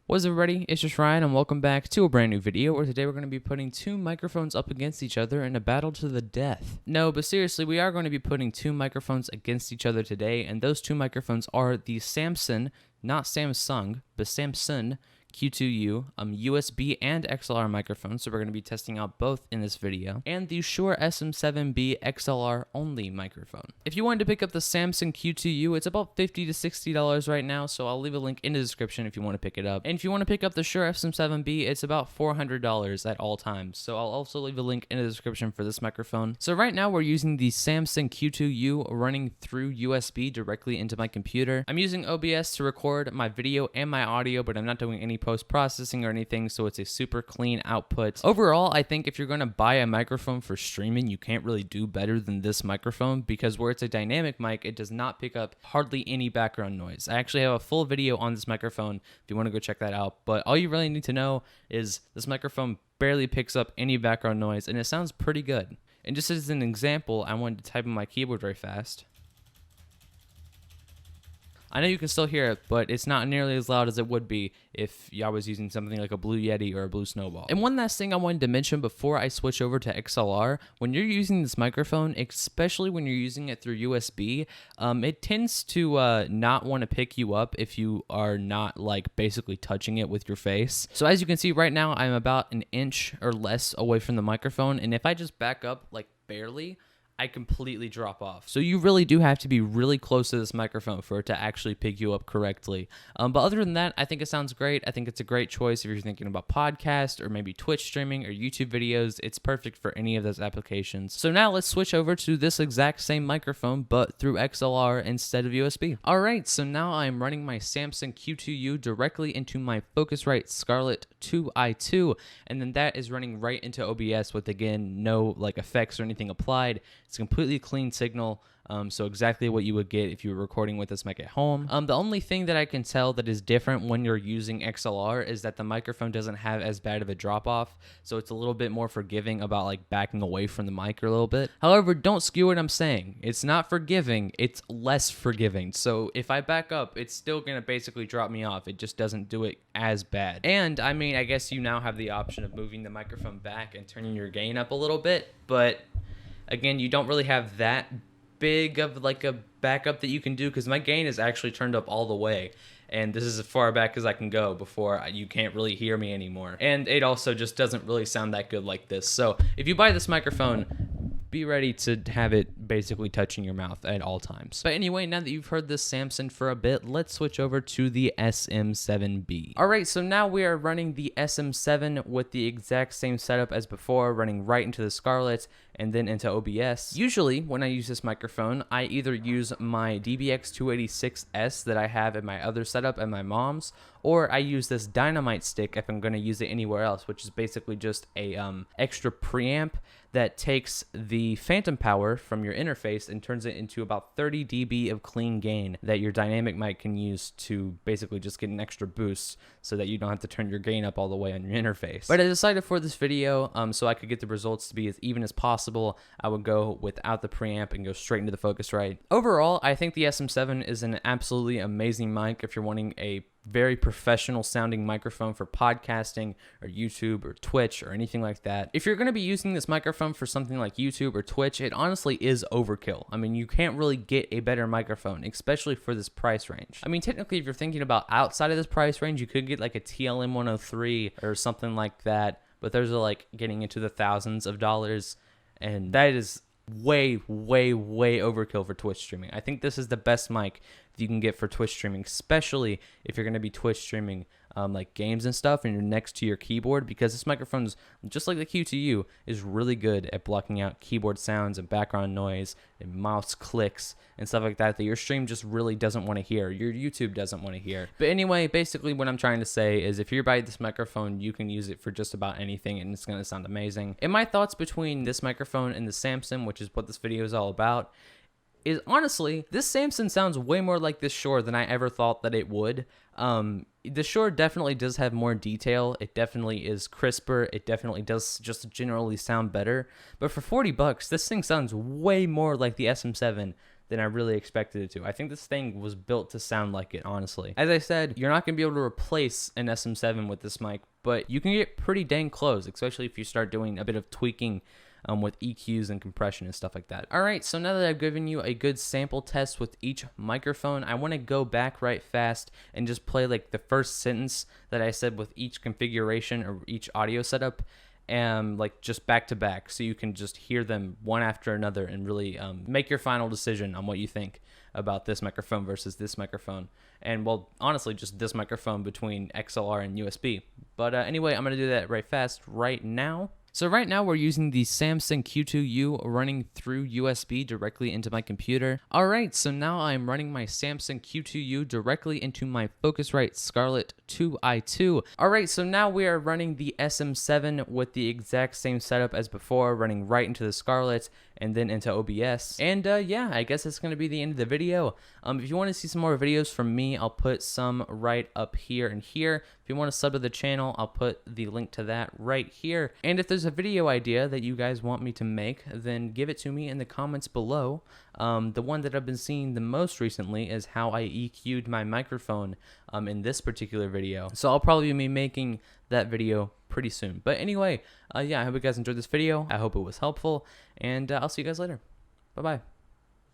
What's up, everybody? It's just Ryan, and welcome back to a brand new video where today we're going to be putting two microphones up against each other in a battle to the death. No, but seriously, we are going to be putting two microphones against each other today, and those two microphones are the Samson, not Samsung, but Samson Q2U, USB and XLR microphones, so we're going to be testing out both in this video, and the Shure SM7B XLR only microphone. If you wanted to pick up the Samson Q2U, it's about $50 to $60 right now, so I'll leave a link in the description if you want to pick it up. And if you want to pick up the Shure SM7B, it's about $400 at all times, so I'll also leave a link in the description for this microphone. So right now we're using the Samson Q2U running through USB directly into my computer. I'm using OBS to record my video and my audio, but I'm not doing any post-processing or anything, so it's a super clean output. Overall, I think if you're going to buy a microphone for streaming, you can't really do better than this microphone, because where it's a dynamic mic, it does not pick up hardly any background noise. I actually have a full video on this microphone if you want to go check that out, but all you really need to know is this microphone barely picks up any background noise, and it sounds pretty good. And just as an example, I wanted to type in my keyboard very fast. I know you can still hear it, but it's not nearly as loud as it would be if I was using something like a Blue Yeti or a Blue Snowball. And one last thing I wanted to mention before I switch over to XLR, when you're using this microphone, especially when you're using it through USB, it tends to not want to pick you up if you are not like basically touching it with your face. So as you can see right now, I'm about an inch or less away from the microphone, and if I just back up like barely, I completely drop off. So you really do have to be really close to this microphone for it to actually pick you up correctly. But other than that, I think it sounds great. I think it's a great choice if you're thinking about podcast or maybe Twitch streaming or YouTube videos. It's perfect for any of those applications. So now let's switch over to this exact same microphone, but through XLR instead of USB. All right, so now I'm running my Samson Q2U directly into my Focusrite Scarlett 2i2, and then that is running right into OBS with, again, no like effects or anything applied. It's a completely clean signal, so exactly what you would get if you were recording with this mic at home. The only thing that I can tell that is different when you're using XLR is that the microphone doesn't have as bad of a drop-off, so it's a little bit more forgiving about like backing away from the mic a little bit. However, don't skew what I'm saying. It's not forgiving, it's less forgiving. So if I back up, it's still gonna basically drop me off. It just doesn't do it as bad. And I mean, I guess you now have the option of moving the microphone back and turning your gain up a little bit, but again, you don't really have that big of like a backup that you can do, because my gain is actually turned up all the way, and this is as far back as I can go before you can't really hear me anymore. And it also just doesn't really sound that good like this. So if you buy this microphone, be ready to have it basically touching your mouth at all times. But anyway, now that you've heard this Samson for a bit, let's switch over to the SM7B. All right, so now we are running the SM7 with the exact same setup as before, running right into the Scarlett and then into OBS. Usually, when I use this microphone, I either use my DBX286S that I have in my other setup at my mom's, or I use this Dynamite stick if I'm going to use it anywhere else, which is basically just a extra preamp that takes the phantom power from your interface and turns it into about 30 dB of clean gain that your dynamic mic can use to basically just get an extra boost so that you don't have to turn your gain up all the way on your interface. But I decided for this video, so I could get the results to be as even as possible, I would go without the preamp and go straight into the Focusrite. Overall, I think the SM7 is an absolutely amazing mic if you're wanting a very professional sounding microphone for podcasting or YouTube or Twitch or anything like that. If you're going to be using this microphone for something like YouTube or Twitch, it honestly is overkill. I mean, you can't really get a better microphone, especially for this price range. I mean, technically, if you're thinking about outside of this price range, you could get like a TLM 103 or something like that, but those are like getting into the thousands of dollars, and that is way overkill for Twitch streaming. I think this is the best mic that you can get for Twitch streaming, especially if you're going to be Twitch streaming like games and stuff and you're next to your keyboard, because this microphone's just like the Q2U is really good at blocking out keyboard sounds and background noise and mouse clicks and stuff like that your stream just really doesn't want to hear, your YouTube doesn't want to hear. But anyway, basically what I'm trying to say is if you're buying this microphone, you can use it for just about anything and it's going to sound amazing. And my thoughts between this microphone and the Samson, which is what this video is all about, is honestly, this Samson sounds way more like this Shure than I ever thought that it would. The Shure definitely does have more detail. It definitely is crisper. It definitely does just generally sound better. But for $40, this thing sounds way more like the SM7 than I really expected it to. I think this thing was built to sound like it, honestly. As I said, you're not going to be able to replace an SM7 with this mic, but you can get pretty dang close, especially if you start doing a bit of tweaking with EQs and compression and stuff like that. All right, so now that I've given you a good sample test with each microphone, I want to go back right fast and just play like the first sentence that I said with each configuration or each audio setup, and like just back to back, so you can just hear them one after another and really make your final decision on what you think about this microphone versus this microphone. And well, honestly, just this microphone between XLR and USB. But anyway, I'm gonna do that right fast right now. So right now we're using the Samson Q2U running through USB directly into my computer. Alright, so now I'm running my Samson Q2U directly into my Focusrite Scarlett 2i2. Alright, so now we are running the SM7 with the exact same setup as before, running right into the Scarlett and then into OBS. And yeah, I guess that's going to be the end of the video. If you want to see some more videos from me, I'll put some right up here and here. If you want to sub to the channel, I'll put the link to that right here. And if there's a video idea that you guys want me to make, then give it to me in the comments below. The one that I've been seeing the most recently is how I EQ'd my microphone in this particular video. So I'll probably be making that video pretty soon. But anyway, yeah, I hope you guys enjoyed this video. I hope it was helpful, and I'll see you guys later. Bye-bye.